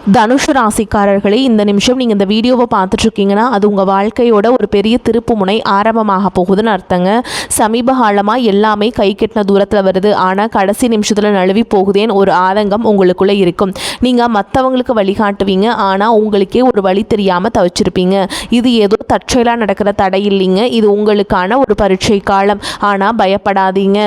தனுஷு ராசிக்காரர்களே, இந்த நிமிஷம் நீங்கள் இந்த வீடியோவை பார்த்துட்ருக்கீங்கன்னா அது உங்கள் வாழ்க்கையோட ஒரு பெரிய திருப்பு முனை ஆரம்பமாக போகுதுன்னு அர்த்தங்க. சமீப காலமாக எல்லாமே கை கெட்டின தூரத்தில் வருது, ஆனால் கடைசி நிமிஷத்தில் நழுவி போகுதேன்னு ஒரு ஆதங்கம் உங்களுக்குள்ளே இருக்கும். நீங்கள் மற்றவங்களுக்கு வழிகாட்டுவீங்க, ஆனால் உங்களுக்கே ஒரு வழி தெரியாமல் தவிச்சிருப்பீங்க. இது ஏதோ தற்செயலாக நடக்கிற தடை இல்லைங்க, இது உங்களுக்கான ஒரு பரீட்சை காலம். ஆனால் பயப்படாதீங்க.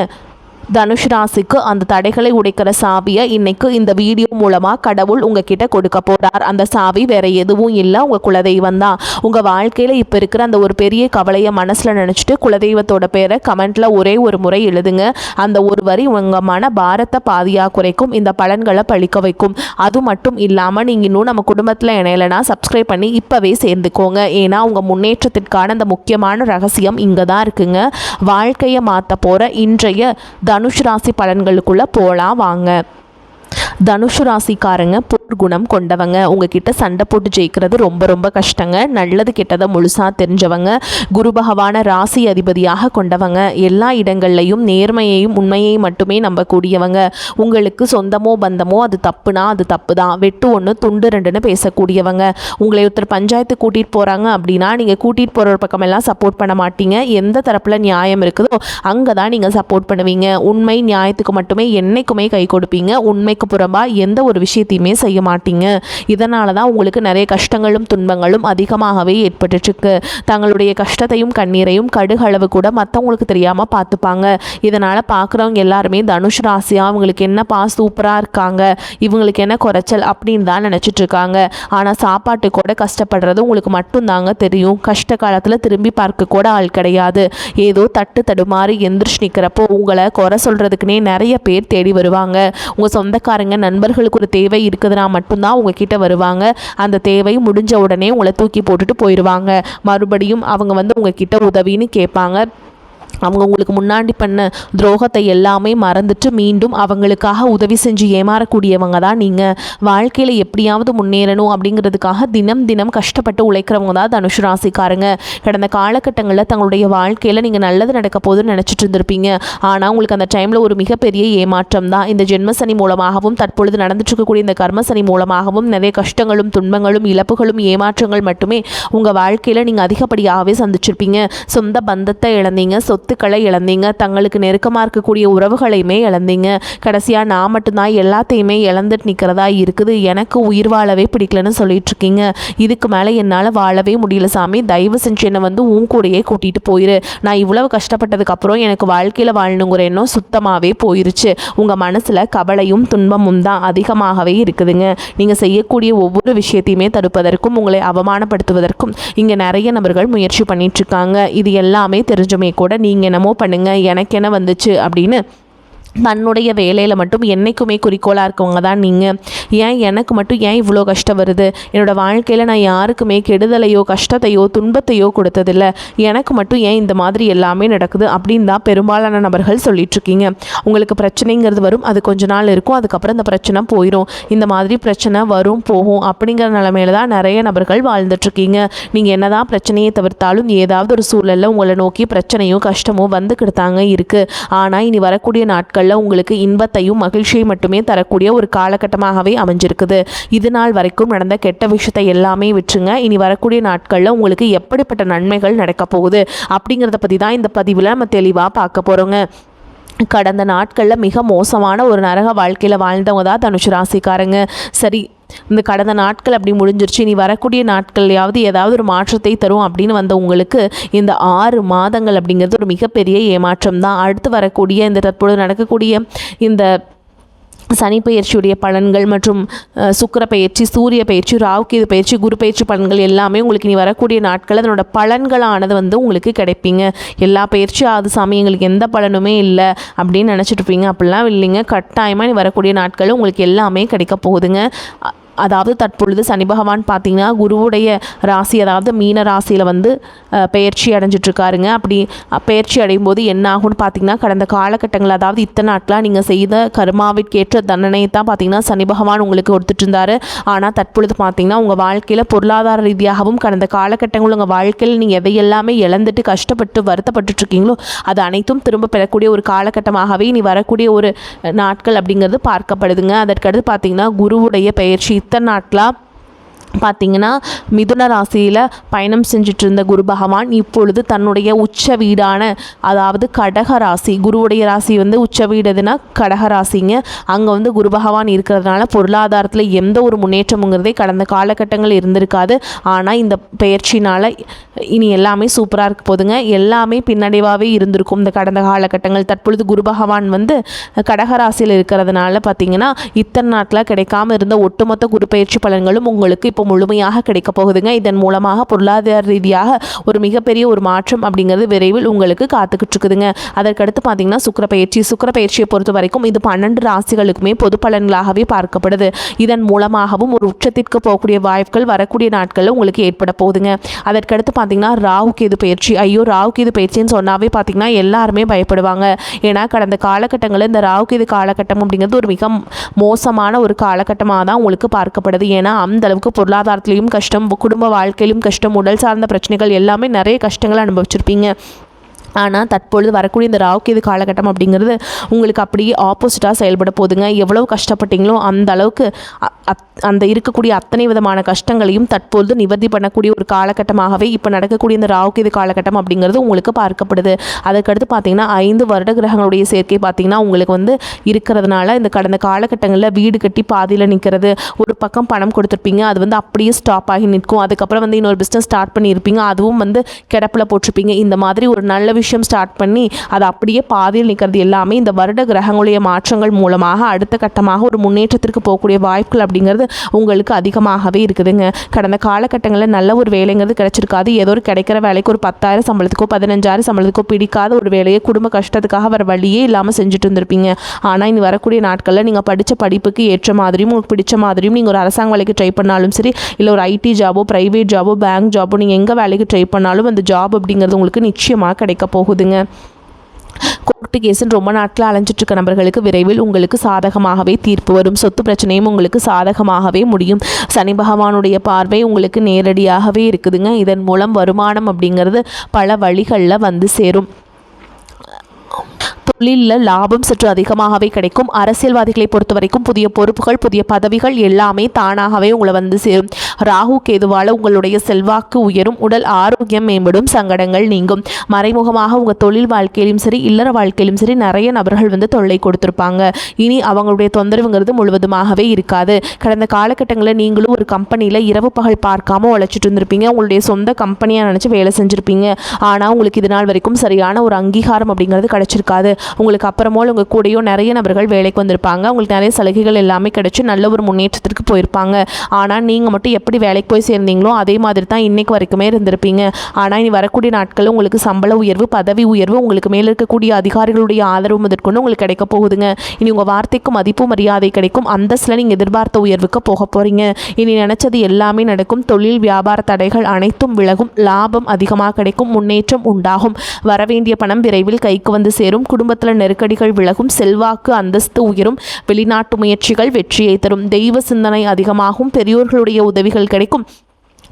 தனுஷ் ராசிக்கு அந்த தடைகளை உடைக்கிற சாவியை இன்னைக்கு இந்த வீடியோ மூலமாக கடவுள் உங்ககிட்ட கொடுக்க போகிறார். அந்த சாவி வேற எதுவும் இல்லை, உங்கள் குலதெய்வம் தான். உங்கள் வாழ்க்கையில் இப்போ இருக்கிற அந்த ஒரு பெரிய கவலையை மனசில் நினச்சிட்டு குலதெய்வத்தோட பேரை கமெண்ட்டில் ஒரே ஒரு முறை எழுதுங்க. அந்த ஒரு வரி உங்கள் மன பாரத்தை பாதியாக குறைக்கும், இந்த பலன்களை பழிக்க வைக்கும். அது மட்டும் இல்லாமல் நீங்கள் இன்னும் நம்ம குடும்பத்தில் இணையலைன்னா சப்ஸ்கிரைப் பண்ணி இப்போவே சேர்ந்துக்கோங்க. ஏன்னா உங்கள் முன்னேற்றத்திற்கான அந்த முக்கியமான ரகசியம் இங்கே தான் இருக்குங்க. வாழ்க்கையை மாற்ற போகிற இன்றைய தனுஷ் ராசி பலன்களுக்குள்ளே போகலாம் வாங்க. தனுஷு ராசிக்காரங்க போர் குணம் கொண்டவங்க. உங்ககிட்ட சண்டை போட்டு ஜெயிக்கிறது ரொம்ப ரொம்ப கஷ்டங்க. நல்லது கெட்டதை முழுசாக தெரிஞ்சவங்க. குரு பகவான ராசி அதிபதியாக கொண்டவங்க. எல்லா இடங்கள்லையும் நேர்மையையும் உண்மையையும் மட்டுமே நம்பக்கூடியவங்க. உங்களுக்கு சொந்தமோ பந்தமோ அது தப்புனா அது தப்பு தான், வெட்டு ஒன்று துண்டு ரெண்டுன்னு பேசக்கூடியவங்க. உங்களை ஒருத்தர் பஞ்சாயத்து கூட்டிகிட்டு போகிறாங்க அப்படின்னா நீங்கள் கூட்டிகிட்டு போகிற பக்கமெல்லாம் சப்போர்ட் பண்ண மாட்டீங்க. எந்த தரப்பில் நியாயம் இருக்குதோ அங்கே தான் நீங்கள் சப்போர்ட் பண்ணுவீங்க. உண்மை நியாயத்துக்கு மட்டுமே என்னைக்குமே கை கொடுப்பீங்க. உண்மைக்கு புறம்பா எந்த ஒரு விஷயத்தையுமே செய்ய மாட்டீங்க. இதனால தான் உங்களுக்கு நிறைய கஷ்டங்களும் துன்பங்களும் அதிகமாகவே ஏற்பட்டுருக்கு. தங்களுடைய கஷ்டத்தையும் கண்ணீரையும் கடுகளவு கூட மற்றவங்களுக்கு தெரியாமல் பார்த்துப்பாங்க. இதனால் பார்க்குறவங்க எல்லாருமே தனுஷ் ராசியாக அவங்களுக்கு என்னப்பா சூப்பராக இருக்காங்க, இவங்களுக்கு என்ன குறைச்சல் அப்படின்னு தான் நினச்சிட்டு இருக்காங்க. ஆனால் சாப்பாட்டு கூட கஷ்டப்படுறது உங்களுக்கு மட்டும்தாங்க தெரியும். கஷ்ட காலத்தில் திரும்பி பார்க்க கூட ஆள் கிடையாது. ஏதோ தட்டு தடுமாறி எந்திரிச்சு நிற்கிறப்போ உங்களை குறை சொல்கிறதுக்குனே நிறைய பேர் தேடி வருவாங்க. உங்கள் சொந்தக்காரங்க நண்பர்களுக்கு ஒரு தேவை இருக்குதுன்னா மட்டும்தான் உங்ககிட்ட வருவாங்க. அந்த தேவை முடிஞ்ச உடனே உங்களை தூக்கி போட்டுட்டு போயிடுவாங்க. மறுபடியும் அவங்க உங்ககிட்ட உதவின்னு கேட்பாங்க. அவங்க உங்களுக்கு முன்னாடி பண்ண துரோகத்தை எல்லாமே மறந்துட்டு மீண்டும் அவங்களுக்காக உதவி செஞ்சு ஏமாறக்கூடியவங்க தான் நீங்கள். வாழ்க்கையில் எப்படியாவது முன்னேறணும் அப்படிங்கிறதுக்காக தினம் தினம் கஷ்டப்பட்டு உழைக்கிறவங்க தான் தனுஷ் ராசிக்காரங்க. கடந்த காலகட்டங்களில் தங்களுடைய வாழ்க்கையில் நீங்கள் நல்லது நடக்க போதுன்னு நினச்சிட்டு இருந்திருப்பீங்க. ஆனால் உங்களுக்கு அந்த டைமில் ஒரு மிகப்பெரிய ஏமாற்றம் தான். இந்த ஜென்மசனி மூலமாகவும் தற்பொழுது நடந்துட்டு இருக்கக்கூடிய இந்த கர்மசனி மூலமாகவும் நிறைய கஷ்டங்களும் துன்பங்களும் இழப்புகளும் ஏமாற்றங்கள் மட்டுமே உங்கள் வாழ்க்கையில் நீங்கள் அதிகப்படியாகவே சந்திச்சிருப்பீங்க. சொந்த பந்தத்தை இழந்தீங்க, சொத்துக்களை இழந்தீங்க, தங்களுக்கு நெருக்கமாக இருக்கக்கூடிய உறவுகளையுமே இழந்தீங்க. கடைசியாக நான் மட்டும்தான் எல்லாத்தையுமே இழந்துட்டு நிற்கிறதா இருக்குது, எனக்கு உயிர் வாழவே பிடிக்கலன்னு சொல்லிட்டு இருக்கீங்க. இதுக்கு மேலே என்னால் வாழவே முடியல சாமி, தயவு செஞ்சு என்னை உன் கூடையே கூட்டிகிட்டு போயிரு. நான் இவ்வளவு கஷ்டப்பட்டதுக்கப்புறம் எனக்கு வாழ்க்கையில் வாழணுங்கிற எண்ணம் சுத்தமாகவே போயிருச்சு. உங்கள் மனசில் கவலையும் துன்பமும் தான் அதிகமாகவே இருக்குதுங்க. நீங்கள் செய்யக்கூடிய ஒவ்வொரு விஷயத்தையுமே தடுப்பதற்கும் உங்களை அவமானப்படுத்துவதற்கும் இங்கே நிறைய நபர்கள் முயற்சி பண்ணிகிட்ருக்காங்க. இது எல்லாமே தெரிஞ்சுமே கூட நீங்கள் என்னமோ பண்ணுங்கள், எனக்கு என்ன வந்துச்சு அப்படின்னு தன்னுடைய வேலையில் மட்டும் என்றைக்குமே குறிக்கோளாக இருக்கவங்க தான் நீங்கள். ஏன் எனக்கு மட்டும் ஏன் இவ்வளோ கஷ்டம் வருது, என்னோடய வாழ்க்கையில் நான் யாருக்குமே கெடுதலையோ கஷ்டத்தையோ துன்பத்தையோ கொடுத்ததில்லை, எனக்கு மட்டும் ஏன் இந்த மாதிரி எல்லாமே நடக்குது அப்படின்னு தான் பெரும்பாலான நபர்கள் சொல்லிகிட்ருக்கீங்க. உங்களுக்கு பிரச்சனைங்கிறது வரும், அது கொஞ்ச நாள் இருக்கும், அதுக்கப்புறம் இந்த பிரச்சனை போயிடும். இந்த மாதிரி பிரச்சனை வரும் போகும் அப்படிங்கிற நிலமையில தான் நிறைய நபர்கள் வாழ்ந்துட்டுருக்கீங்க. நீங்கள் என்ன தான் பிரச்சனையை தவிர்த்தாலும் ஏதாவது ஒரு சூழலில் உங்களை நோக்கி பிரச்சனையோ கஷ்டமோ வந்துக்கிட்டு தாங்க இருக்குது. ஆனால் இனி வரக்கூடிய நாட்கள் உங்களுக்கு இன்பத்தையும் மகிழ்ச்சியை மட்டுமே தரக்கூடிய ஒரு காலகட்டமாகவே அமைஞ்சிருக்குது. இது நாள் வரைக்கும் நடந்த கெட்ட விஷயத்தை எல்லாமே விட்டுருங்க. இனி வரக்கூடிய நாட்களில் உங்களுக்கு எப்படிப்பட்ட நன்மைகள் நடக்க போகுது அப்படிங்கிறத பற்றி தான் இந்த பதிவில் நம்ம தெளிவாக பார்க்க போகிறோங்க. கடந்த நாட்களில் மிக மோசமான ஒரு நரக வாழ்க்கையில் வாழ்ந்தவங்க தான் தனுஷ் ராசிக்காரங்க. சரி, இந்த கடந்த நாட்கள் அப்படி முடிஞ்சிருச்சு, இனி வரக்கூடிய நாட்கள்லையாவது ஏதாவது ஒரு மாற்றத்தை தரும் அப்படின்னு வந்த உங்களுக்கு இந்த 6 மாதங்கள் அப்படிங்கிறது ஒரு மிகப்பெரிய ஏமாற்றம் தான். அடுத்து வரக்கூடிய இந்த தற்பொழுது நடக்கக்கூடிய இந்த சனி பயிற்சியுடைய பலன்கள் மற்றும் சுக்கிர பயிற்சி, சூரிய பயிற்சி, ராகுகேது பயிற்சி, குரு பயிற்சி பலன்கள் எல்லாமே உங்களுக்கு இனி வரக்கூடிய நாட்கள் அதனோட பலன்களானது உங்களுக்கு கிடைப்பீங்க. எல்லா பயிற்சியும் அது சாமி எங்களுக்கு எந்த பலனுமே இல்லை அப்படின்னு நினச்சிட்டு இருப்பீங்க. அப்படிலாம் இல்லைங்க, கட்டாயமாக இனி வரக்கூடிய நாட்கள் உங்களுக்கு எல்லாமே கிடைக்க போகுதுங்க. அதாவது தற்பொழுது சனி பகவான் பார்த்திங்கன்னா குருவுடைய ராசி அதாவது மீன ராசியில் பயிற்சி அடைஞ்சிட்ருக்காருங்க. அப்படி பயிற்சி அடையும் போது என்ன ஆகும்னு பார்த்திங்கன்னா கடந்த காலகட்டங்கள் அதாவது இத்தனை நாட்களாக நீங்கள் செய்த கர்மாவிற்கேற்ற தண்டனையை தான் பார்த்திங்கன்னா சனி பகவான் உங்களுக்கு கொடுத்துட்டு இருந்தார். ஆனால் தற்பொழுது பார்த்திங்கன்னா உங்கள் வாழ்க்கையில் பொருளாதார ரீதியாகவும் கடந்த காலகட்டங்கள் உங்கள் வாழ்க்கையில் நீங்கள் எதையெல்லாமே இழந்துட்டு கஷ்டப்பட்டு வருத்தப்பட்டுருக்கீங்களோ அது அனைத்தும் திரும்ப பெறக்கூடிய ஒரு காலகட்டமாகவே இனி வரக்கூடிய ஒரு நாட்கள் அப்படிங்கிறது பார்க்கப்படுதுங்க. அதற்கடுத்து பார்த்திங்கன்னா குருவுடைய பயிற்சி இத்தனை நாட்களாக பார்த்திங்கன்னா மிதுன ராசியில் பயணம் செஞ்சுட்டு இருந்த குரு பகவான் இப்பொழுது தன்னுடைய உச்ச வீடான அதாவது கடக ராசி, குருவுடைய ராசி வந்து உச்ச வீடு எதுனா கடக ராசிங்க. அங்கே வந்து குரு பகவான் இருக்கிறதுனால பொருளாதாரத்தில் எந்த ஒரு முன்னேற்றமுங்கிறதே கடந்த காலகட்டங்கள் இருந்திருக்காது. ஆனால் இந்த பெயர்ச்சினால் இனி எல்லாமே சூப்பராக இருக்க போதுங்க. எல்லாமே பின்னடைவாகவே இருந்திருக்கும் இந்த கடந்த காலகட்டங்கள். தற்பொழுது குரு பகவான் வந்து கடக ராசியில் இருக்கிறதுனால பார்த்திங்கன்னா இத்தனை நாட்களாக கிடைக்காம இருந்த ஒட்டுமொத்த குரு பயிற்சி பலன்களும் உங்களுக்கு இப்போ முழுமையாக கிடைக்க போகுதுங்க. இதன் மூலமாக பொருளாதார ரீதியாக ஒரு மிகப்பெரிய ஒரு மாற்றம் அப்படிங்கிறது விரைவில் உங்களுக்கு காத்துக்கிட்டு இருக்குதுங்க. அதற்கடுத்து பார்த்தீங்கன்னா சுக்கிர பயிற்சியை பொறுத்த வரைக்கும் இது 12 ராசிகளுக்குமே பொது பலன்களாகவே பார்க்கப்படுது. இதன் மூலமாகவும் ஒரு உச்சத்திற்கு போகக்கூடிய வாய்ப்புகள் வரக்கூடிய நாட்களில் உங்களுக்கு ஏற்பட போகுதுங்க. அதற்கடுத்து பார்த்தீங்கன்னா ராகு கேது பயிற்சி. ஐயோ, ராகு கேது பயிற்சின்னு சொன்னாவே பார்த்தீங்கன்னா எல்லாருமே பயப்படுவாங்க. ஏன்னா கடந்த காலகட்டங்களில் இந்த ராகு கேது காலகட்டம் அப்படிங்கிறது ஒரு மிக மோசமான ஒரு காலகட்டமாக தான் உங்களுக்கு பார்க்கப்படுது. ஏன்னா அந்த அளவுக்கு பொருளாதாரத்திலையும் கஷ்டம், குடும்ப வாழ்க்கையிலும் கஷ்டம், உடல் சார்ந்த பிரச்சனைகள் எல்லாமே நிறைய கஷ்டங்களை அனுபவிச்சிருப்பீங்க. ஆனால் தற்பொழுது வரக்கூடிய இந்த ராகுகேது காலகட்டம் அப்படிங்கிறது உங்களுக்கு அப்படியே ஆப்போசிட்டாக செயல்பட போகுதுங்க. எவ்வளவு கஷ்டப்பட்டீங்களோ அந்த அளவுக்கு அந்த இருக்கக்கூடிய அத்தனை விதமான கஷ்டங்களையும் தற்பொழுது நிவர்த்தி பண்ணக்கூடிய ஒரு காலகட்டமாகவே இப்போ நடக்கக்கூடிய இந்த ராகுகேது காலகட்டம் அப்படிங்கிறது உங்களுக்கு பார்க்கப்படுது. அதுக்கடுத்து பார்த்தீங்கன்னா 5 வருட கிரகங்களுடைய சேர்க்கை பார்த்தீங்கன்னா உங்களுக்கு வந்து இருக்கிறதுனால இந்த கடந்த காலகட்டங்களில் வீடு கட்டி பாதியில் நிற்கிறது, ஒரு பக்கம் பணம் கொடுத்துருப்பீங்க, அது வந்து அப்படியே ஸ்டாப் ஆகி நிற்கும். அதுக்கப்புறம் வந்து இன்னொரு பிஸ்னஸ் ஸ்டார்ட் பண்ணியிருப்பீங்க, அதுவும் வந்து கிடப்பில் போட்டிருப்பீங்க. இந்த மாதிரி ஒரு நல்ல விஷயம் ஸ்டார்ட் பண்ணி அது அப்படியே பாதியில் நிற்கிறது எல்லாமே இந்த வருட கிரகங்களுடைய மாற்றங்கள் மூலமாக அடுத்த கட்டமாக ஒரு முன்னேற்றத்திற்கு போகக்கூடிய வாய்ப்புகள் அப்படிங்கிறது உங்களுக்கு அதிகமாகவே இருக்குதுங்க. கடந்த காலகட்டங்களில் நல்ல ஒரு வேலைங்கிறது கிடைச்சிருக்காது. ஏதோ ஒரு கிடைக்கிற வேலைக்கு ஒரு 10,000 சம்பளத்துக்கோ 15,000 சம்பளத்துக்கோ பிடிக்காத ஒரு வேலையை குடும்ப கஷ்டத்துக்காக வர வழியே இல்லாமல் செஞ்சுட்டு இருந்திருப்பீங்க. ஆனால் இனி வரக்கூடிய நாட்களில் நீங்கள் படித்த படிப்புக்கு ஏற்ற மாதிரியும் உங்களுக்கு பிடிச்ச மாதிரியும் நீங்கள் ஒரு அரசாங்க வேலைக்கு ட்ரை பண்ணாலும் சரி, இல்லை ஒரு ஐடி ஜாபோ, ப்ரைவேட் ஜாபோ, பேங்க் ஜாபோ, நீங்கள் எங்கே வேலைக்கு ட்ரை பண்ணாலும் அந்த ஜாப் அப்படிங்கிறது உங்களுக்கு நிச்சயமாக கிடைக்க போகுதுங்க. கோர்ட்டு கேஸுன்னு ரொம்ப நாட்கள் அலைஞ்சிட்டு இருக்க நபர்களுக்கு விரைவில் உங்களுக்கு சாதகமாகவே தீர்ப்பு வரும். சொத்து பிரச்சனையும் உங்களுக்கு சாதகமாகவே முடியும். சனி பகவானுடைய பார்வை உங்களுக்கு நேரடியாகவே இருக்குதுங்க. இதன் மூலம் வருமானம் அப்படிங்கிறது பல வழிகளில் வந்து சேரும். தொழிலில் லாபம் சற்று அதிகமாகவே கிடைக்கும். அரசியல்வாதிகளை பொறுத்த வரைக்கும் புதிய பொறுப்புகள், புதிய பதவிகள் எல்லாமே தானாகவே உங்களை வந்து சேரும். ராகு கேதுவால் உங்களுடைய செல்வாக்கு உயரும், உடல் ஆரோக்கியம் மேம்படும், சங்கடங்கள் நீங்கும். மறைமுகமாக உங்கள் தொழில் வாழ்க்கையிலும் சரி, இல்லற வாழ்க்கையிலும் சரி நிறைய நபர்கள் வந்து தொல்லை கொடுத்துருப்பாங்க. இனி அவங்களுடைய தொந்தரவுங்கிறது முழுவதுமாகவே இருக்காது. கடந்த காலகட்டங்களில் நீங்களும் ஒரு கம்பெனியில் இரவு பகல் பார்க்காம உழைச்சிட்டு இருந்திருப்பீங்க. உங்களுடைய சொந்த கம்பெனியாக நினச்சி வேலை செஞ்சுருப்பீங்க. ஆனால் உங்களுக்கு இது நாள் வரைக்கும் சரியான ஒரு அங்கீகாரம் அப்படிங்கிறது கிடைச்சிருக்காது. உங்களுக்கு அப்புறமோல் உங்கள் கூடயோ நிறைய நபர்கள் வேலைக்கு வந்திருப்பாங்க. உங்களுக்கு நிறைய சலுகைகள் எல்லாமே கிடைச்சி நல்ல ஒரு முன்னேற்றத்திற்கு போயிருப்பாங்க. ஆனால் நீங்கள் மட்டும் எப்படி வேலைக்கு போய் சேர்ந்தீங்களோ அதே மாதிரி தான் இன்றைக்கு வரைக்குமே இருந்திருப்பீங்க. ஆனால் இனி வரக்கூடிய நாட்களில் உங்களுக்கு சம்பள உயர்வு, பதவி உயர்வு, உங்களுக்கு மேலே இருக்கக்கூடிய அதிகாரிகளுடைய ஆதரவு முதற்கொண்டு உங்களுக்கு கிடைக்க போகுதுங்க. இனி உங்கள் வார்த்தைக்கு மதிப்பு மரியாதை கிடைக்கும். அந்தஸ்தில் நீங்கள் எதிர்பார்த்த உயர்வுக்கு போக போகிறீங்க. இனி நினச்சது எல்லாமே நடக்கும். தொழில் வியாபார தடைகள் அனைத்தும் விலகும். லாபம் அதிகமாக கிடைக்கும். முன்னேற்றம் உண்டாகும். வரவேண்டிய பணம் விரைவில் கைக்கு வந்து சேரும். குடும்பத்தில் நெருக்கடிகள் விலகும். செல்வாக்கு அந்தஸ்து உயரும். வெளிநாட்டு முயற்சிகள் வெற்றியை தரும். தெய்வ சிந்தனை அதிகமாகும். பெரியோர்களுடைய உதவிகள் கிடைக்கும்.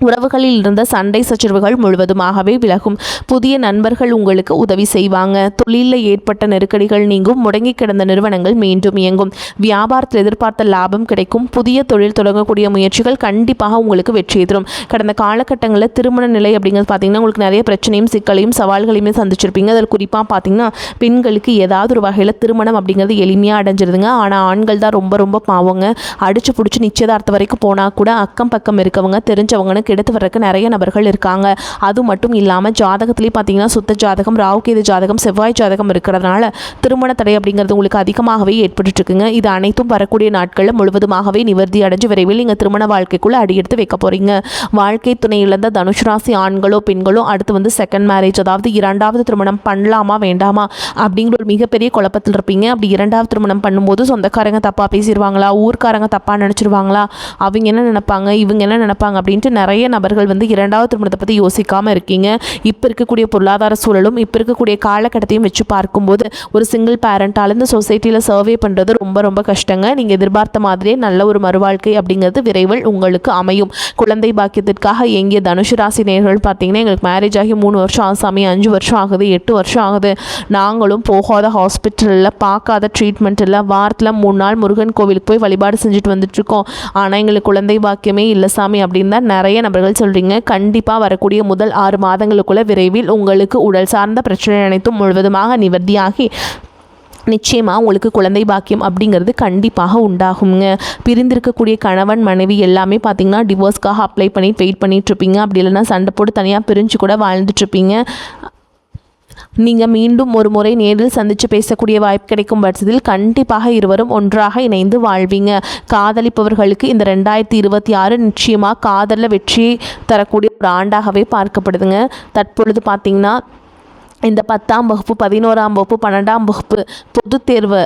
உறவுகளில் இருந்த சண்டை சச்சரவுகள் முழுவதுமாகவே விலகும். புதிய நண்பர்கள் உங்களுக்கு உதவி செய்வாங்க. தொழிலில் ஏற்பட்ட நெருக்கடிகள் நீங்கும். முடங்கி கிடந்த நிறுவனங்கள் மீண்டும் இயங்கும். வியாபாரத்தில் எதிர்பார்த்த லாபம் கிடைக்கும். புதிய தொழில் தொடங்கக்கூடிய முயற்சிகள் கண்டிப்பாக உங்களுக்கு வெற்றியை தரும். கடந்த காலகட்டங்களில் திருமண நிலை அப்படிங்கிறது பார்த்தீங்கன்னா உங்களுக்கு நிறைய பிரச்சனையும் சிக்கலையும் சவால்களையுமே சந்திச்சிருப்பீங்க. அதில் குறிப்பாக பார்த்தீங்கன்னா பெண்களுக்கு ஏதாவது ஒரு வகையில் திருமணம் அப்படிங்கிறது எளிமையாக அடைஞ்சிருதுங்க. ஆனால் ஆண்கள் தான் ரொம்ப ரொம்ப பாவங்க. அடிச்சு பிடிச்சி நிச்சயதார்த்தம் வரைக்கும் போனால் கூட அக்கம் பக்கம் இருக்கவங்க தெரிஞ்சவங்கன்னு எடுத்து வர்றதுக்கு நிறைய நபர்கள் இருக்காங்க. அது மட்டும் இல்லாமல் ஜாதகத்திலேயே பார்த்தீங்கன்னா சுத்த ஜாதகம், ராகுகேது ஜாதகம், செவ்வாய் ஜாதகம் இருக்கிறதுனால திருமண தடை அப்படிங்கிறது உங்களுக்கு அதிகமாகவே ஏற்பட்டு இருக்குங்க. இது அனைத்தும் வரக்கூடிய நாட்களில் முழுவதுமாகவே நிவர்த்தி அடைஞ்சு விரைவில் நீங்கள் திருமண வாழ்க்கைக்குள்ளே அடியெடுத்து வைக்க போகிறீங்க. வாழ்க்கை துணை இழந்த தனுசு ராசி ஆண்களோ பெண்களோ அடுத்து வந்து செகண்ட் மேரேஜ், அதாவது இரண்டாவது திருமணம் பண்ணலாமா வேண்டாமா அப்படிங்கிற ஒரு மிகப்பெரிய குழப்பத்தில் இருப்பீங்க. அப்படி இரண்டாவது திருமணம் பண்ணும்போது சொந்தக்காரங்க தப்பாக பேசிடுவாங்களா, ஊர்க்காரங்க தப்பாக நினச்சிருவாங்களா, அவங்க என்ன நினைப்பாங்க, இவங்க என்ன நினைப்பாங்க அப்படின்ட்டு நிறைய நிறைய நபர்கள் வந்து இரண்டாவது திருமணத்தை பற்றி யோசிக்காமல் இருக்கீங்க. இப்போ இருக்கக்கூடிய பொருளாதார சூழலும் இப்போ இருக்கக்கூடிய காலகட்டத்தையும் வச்சு பார்க்கும்போது ஒரு சிங்கிள் பேரண்டால் இந்த சொசைட்டியில் சர்வே பண்ணுறது ரொம்ப ரொம்ப கஷ்டங்க. நீங்கள் எதிர்பார்த்த மாதிரியே நல்ல ஒரு மறுவாழ்க்கை அப்படிங்கிறது விரைவில் உங்களுக்கு அமையும். குழந்தை பாக்கியத்திற்காக எங்கிய தனுசு ராசி நேயர்கள் பார்த்தீங்கன்னா, எங்களுக்கு மேரேஜ் ஆகி 3 வருஷம் ஆசாமி, 5 வருஷம் ஆகுது, 8 வருஷம் ஆகுது, நாங்களும் போகாத ஹாஸ்பிட்டலில் பார்க்காத ட்ரீட்மெண்ட் இல்லை, வாரத்தில் 3 நாள் முருகன் கோவிலுக்கு போய் வழிபாடு செஞ்சுட்டு வந்துட்டுருக்கோம், ஆனால் எங்களுக்கு குழந்தை பாக்கியமே இல்லை சாமி அப்படின்னு தான் நிறைய நபர்கள் சொல்கிறீங்க. கண்டிப்பாக வரக்கூடிய முதல் 6 மாதங்களுக்குள்ள விரைவில் உங்களுக்கு உடல் சார்ந்த பிரச்சனை அனைத்தும் முழுவதுமாக நிவர்த்தியாகி நிச்சயமாக உங்களுக்கு குழந்தை பாக்கியம் அப்படிங்கிறது கண்டிப்பாக உண்டாகுங்க. பிரிந்திருக்கக்கூடிய கணவன் மனைவி எல்லாமே பார்த்திங்கன்னா டிவோர்ஸ்க்காக அப்ளை பண்ணி வெயிட் பண்ணிகிட்ருப்பீங்க. அப்படி இல்லைன்னா சண்டை போட்டு தனியாக பிரிஞ்சு கூட வாழ்ந்துட்டுருப்பீங்க. நீங்கள் மீண்டும் ஒரு முறை நேரில் சந்தித்து பேசக்கூடிய வாய்ப்பு கிடைக்கும் பட்சத்தில் கண்டிப்பாக இருவரும் ஒன்றாக இணைந்து வாழ்வீங்க. காதலிப்பவர்களுக்கு இந்த 2026 நிச்சயமாக காதலில் வெற்றியை தரக்கூடிய ஒரு ஆண்டாகவே பார்க்கப்படுதுங்க. தற்பொழுது பார்த்திங்கன்னா இந்த 10ஆம் வகுப்பு, 11ஆம் வகுப்பு, 12ஆம் வகுப்பு பொதுத் தேர்வு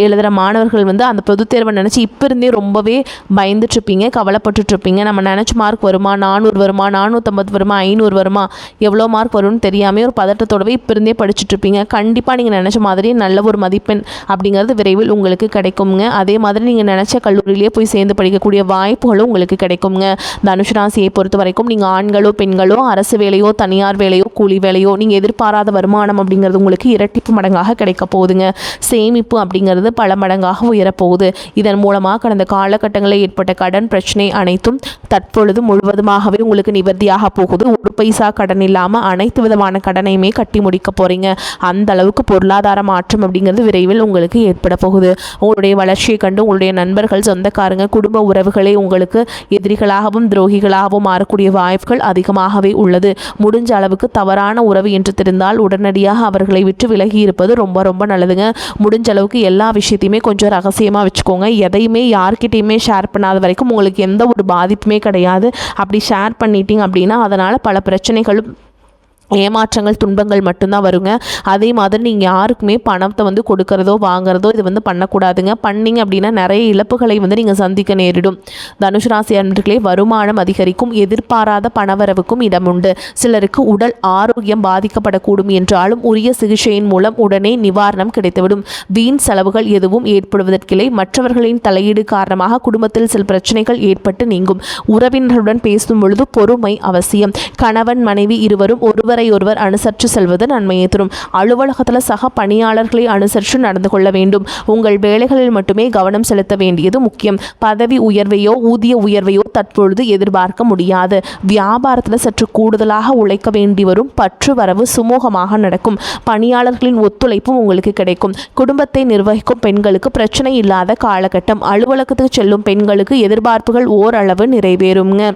எழுதுகிற மாணவர்கள் வந்து அந்த பொதுத் தேர்வை நினச்சி இப்போ இருந்தே ரொம்பவே பயந்துட்டுருப்பீங்க, கவலைப்பட்டுட்ருப்பீங்க. நம்ம நினச்ச மார்க் வருமா, 400 வருமா, 450 வருமா, 500 வருமா, எவ்வளோ மார்க் வரும்னு தெரியாமல் ஒரு பதட்டத்தோடவே இப்போ இருந்தே படிச்சுட்ருப்பீங்க. கண்டிப்பாக நீங்கள் நினச்ச மாதிரியே நல்ல ஒரு மதிப்பெண் அப்படிங்கிறது விரைவில் உங்களுக்கு கிடைக்குங்க. அதே மாதிரி நீங்கள் நினச்ச கல்லூரியிலேயே போய் சேர்ந்து படிக்கக்கூடிய வாய்ப்புகளும் உங்களுக்கு கிடைக்குங்க. தனுசு ராசியை பொறுத்த வரைக்கும் நீங்கள் ஆண்களோ பெண்களோ அரசு வேலையோ தனியார் வேலையோ கூலி வேலையோ நீங்கள் எதிர்பாராத வருமானம் அப்படிங்கிறது உங்களுக்கு இரட்டிப்பு மடங்காக கிடைக்க போகுதுங்க. சேமிப்பு அப்படிங்கிறது பல மடங்காக உயரப்போகுது. இதன் மூலமாக கடந்த காலகட்டங்களில் ஏற்பட்ட கடன் பிரச்சனை அனைத்தும் தற்பொழுது முழுவதுமாகவே உங்களுக்கு நிவர்த்தியாக போகுது. ஒரு பைசா கடன் இல்லாமல் அனைத்து விதமான கடனையுமே கட்டி முடிக்க போகிறீங்க. அந்த அளவுக்கு பொருளாதார மாற்றம் அப்படிங்கிறது விரைவில் உங்களுக்கு ஏற்பட போகுது. உங்களுடைய வளர்ச்சியை கண்டு உங்களுடைய நண்பர்கள், சொந்தக்காரங்க, குடும்ப உறவுகளே உங்களுக்கு எதிரிகளாகவும் துரோகிகளாகவும் மாறக்கூடிய வாய்ப்புகள் அதிகமாகவே உள்ளது. முடிஞ்ச அளவுக்கு தவறான உறவு என்று தெரிந்தால் உடனடியாக அவர்களை விட்டு விலகி இருப்பது ரொம்ப ரொம்ப நல்லதுங்க. முடிஞ்ச அளவுக்கு எல்லா விஷயத்தையுமே கொஞ்சம் ரகசியமாக வச்சுக்கோங்க. எதையுமே யார்கிட்டையுமே ஷேர் பண்ணாத வரைக்கும் உங்களுக்கு எந்த ஒரு பாதிப்புமே கிடையாது. அப்படி ஷேர் பண்ணிட்டீங்க அப்படின்னா அதனால் பல பிரச்சனைகளும் ஏமாற்றங்கள் துன்பங்கள் மட்டும்தான் வருங்க. அதே மாதிரி நீங்கள் யாருக்குமே பணத்தை வந்து கொடுக்கறதோ வாங்குறதோ இது வந்து பண்ணக்கூடாதுங்க. பண்ணிங்க அப்படின்னா நிறைய இழப்புகளை வந்து நீங்கள் சந்திக்க நேரிடும். தனுசு ராசி அன்பர்களே, வருமானம் அதிகரிக்கும், எதிர்பாராத பணவரவுக்கும் இடம் உண்டு. சிலருக்கு உடல் ஆரோக்கியம் பாதிக்கப்படக்கூடும் என்றாலும் உரிய சிகிச்சையின் மூலம் உடனே நிவாரணம் கிடைத்துவிடும். வீண் செலவுகள் எதுவும் ஏற்படுவதற்கில்லை. மற்றவர்களின் தலையீடு காரணமாக குடும்பத்தில் சில பிரச்சனைகள் ஏற்பட்டு நீங்கும். உறவினர்களுடன் பேசும் பொழுது பொறுமை அவசியம். கணவன் மனைவி இருவரும் ஒருவரை அனுசரித்து செல்வது நன்மையை தரும். அலுவலகத்தில் சக பணியாளர்களை அனுசரித்து நடந்து கொள்ள வேண்டும். உங்கள் வேலைகளில் மட்டுமே கவனம் செலுத்த வேண்டியது முக்கியம். பதவி உயர்வையோ ஊதிய உயர்வையோ தற்பொழுது எதிர்பார்க்க முடியாது. வியாபாரத்தில் சற்று கூடுதலாக உழைக்க வேண்டி வரும். பற்று வரவு சுமூகமாக நடக்கும். பணியாளர்களின் ஒத்துழைப்பும் உங்களுக்கு கிடைக்கும். குடும்பத்தை நிர்வகிக்கும் பெண்களுக்கு பிரச்சனை இல்லாத காலகட்டம். அலுவலகத்துக்கு செல்லும் பெண்களுக்கு எதிர்பார்ப்புகள் ஓரளவு நிறைவேறுங்க.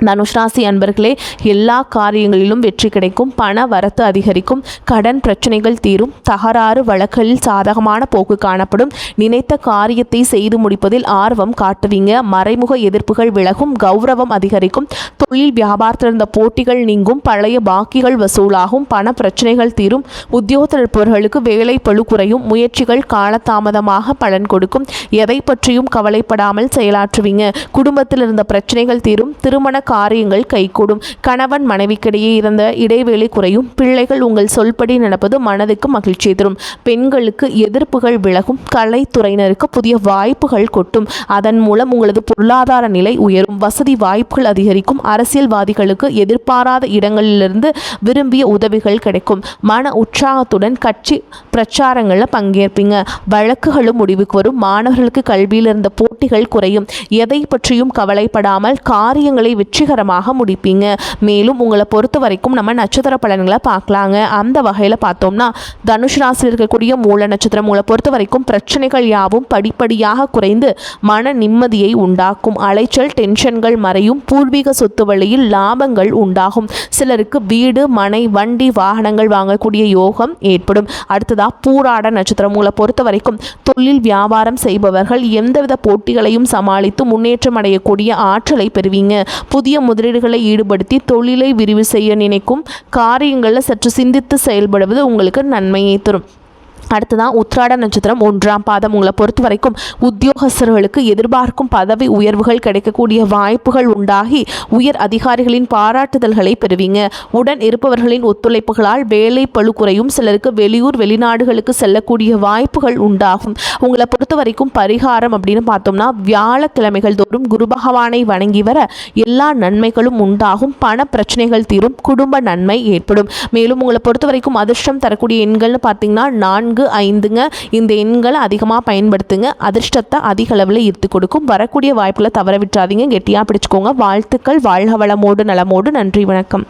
தனுஷ் ராசி அன்பர்களே, எல்லா காரியங்களிலும் வெற்றி கிடைக்கும். பண வரத்து அதிகரிக்கும். கடன் பிரச்சனைகள் தீரும். தகராறு வழக்குகளில் சாதகமான போக்கு காணப்படும். நினைத்த காரியத்தை செய்து முடிப்பதில் ஆர்வம் காட்டுவீங்க. மறைமுக எதிர்ப்புகள் விலகும். கௌரவம் அதிகரிக்கும். தொழில் வியாபாரத்தில் இருந்த போட்டிகள் நீங்கும். பழைய பாக்கிகள் வசூலாகும். பண பிரச்சனைகள் தீரும். உத்தியோகத்தில் இருப்பவர்களுக்கு வேலை பளு குறையும். முயற்சிகள் காலதாமதமாக பலன் கொடுக்கும். எதை பற்றியும் கவலைப்படாமல் செயலாற்றுவீங்க. குடும்பத்தில் இருந்த பிரச்சனைகள் தீரும். திருமண காரியங்கள் கைகூடும். கணவன் மனைவிக்கிடையே இருந்த இடைவெளி குறையும். பிள்ளைகள் உங்கள் சொல்படி நடப்பது மனதுக்கு மகிழ்ச்சியை தரும். பெண்களுக்கு எதிர்ப்புகள் விலகும். கலைத்துறையினருக்கு புதிய வாய்ப்புகள் கொட்டும். அதன் மூலம் உங்களது பொருளாதார நிலை உயரும். வசதி வாய்ப்புகள் அதிகரிக்கும். அரசியல்வாதிகளுக்கு எதிர்பாராத இடங்களிலிருந்து விரும்பிய உதவிகள் கிடைக்கும். மன உற்சாகத்துடன் கட்சி பிரச்சாரங்களில் பங்கேற்பீங்க. வழக்குகளும் முடிவுக்கு வரும். மாணவர்களுக்கு கல்வியில் இருந்த போட்டிகள் குறையும். எதை பற்றியும் கவலைப்படாமல் காரியங்களை வெற்றிகரமாக முடிப்பீங்க. மேலும் உங்களை பொறுத்த வரைக்கும் நம்ம நட்சத்திர பலன்களை பார்க்கலாங்க. அந்த வகையில் பார்த்தோம்னா தனுஷ் ராசியில் இருக்கக்கூடிய மூல நட்சத்திரம் உங்களை பொறுத்த வரைக்கும் பிரச்சனைகள் யாவும் படிப்படியாக குறைந்து மன நிம்மதியை உண்டாக்கும். அலைச்சல் டென்ஷன்கள் மறையும். பூர்வீக சொத்து வழியில் லாபங்கள் உண்டாகும். சிலருக்கு வீடு மனை வண்டி வாகனங்கள் வாங்கக்கூடிய யோகம் ஏற்படும். அடுத்ததாக பூராட நட்சத்திரம் உங்களை பொறுத்த வரைக்கும் தொழில் வியாபாரம் செய்பவர்கள் எந்தவித போட்டிகளையும் சமாளித்து முன்னேற்றம் அடையக்கூடிய ஆற்றலை பெறுவீங்க. புதிய முதலீடுகளை ஈடுபடுத்தி தொழிலை விரிவு செய்ய நினைக்கும் காரியங்களில் சற்று சிந்தித்து செயல்படுவது உங்களுக்கு நன்மையை தரும். அடுத்ததான் உத்திராட நட்சத்திரம் 1ஆம் பாதம். உங்களை பொறுத்த வரைக்கும் உத்தியோகஸ்தர்களுக்கு எதிர்பார்க்கும் பதவி உயர்வுகள் கிடைக்கக்கூடிய வாய்ப்புகள் உண்டாகி உயர் அதிகாரிகளின் பாராட்டுதல்களை பெறுவீங்க. உடன் இருப்பவர்களின் ஒத்துழைப்புகளால் வேலை பளு குறையும். சிலருக்கு வெளியூர் வெளிநாடுகளுக்கு செல்லக்கூடிய வாய்ப்புகள் உண்டாகும். உங்களை பொறுத்த வரைக்கும் பரிகாரம் அப்படின்னு பார்த்தோம்னா வியாழக்கிழமைகள் தோறும் குரு பகவானை வணங்கி வர எல்லா நன்மைகளும் உண்டாகும். பண பிரச்சனைகள் தீரும். குடும்ப நன்மை ஏற்படும். மேலும் உங்களை பொறுத்த வரைக்கும் அதிர்ஷ்டம் தரக்கூடிய எண்கள்னு பார்த்தீங்கன்னா 4, 5ங்க. இந்த எண்களை அதிகமாக பயன்படுத்துங்க. அதிர்ஷ்டத்தை அதிக அளவில் ஈர்த்து கொடுக்கும். வரக்கூடிய வாய்ப்புகளை தவற விட்டுறாதீங்க. கெட்டியாக பிடிச்சுக்கோங்க. வாழ்த்துக்கள். வாழ்க வளமோடு நலமோடு. நன்றி, வணக்கம்.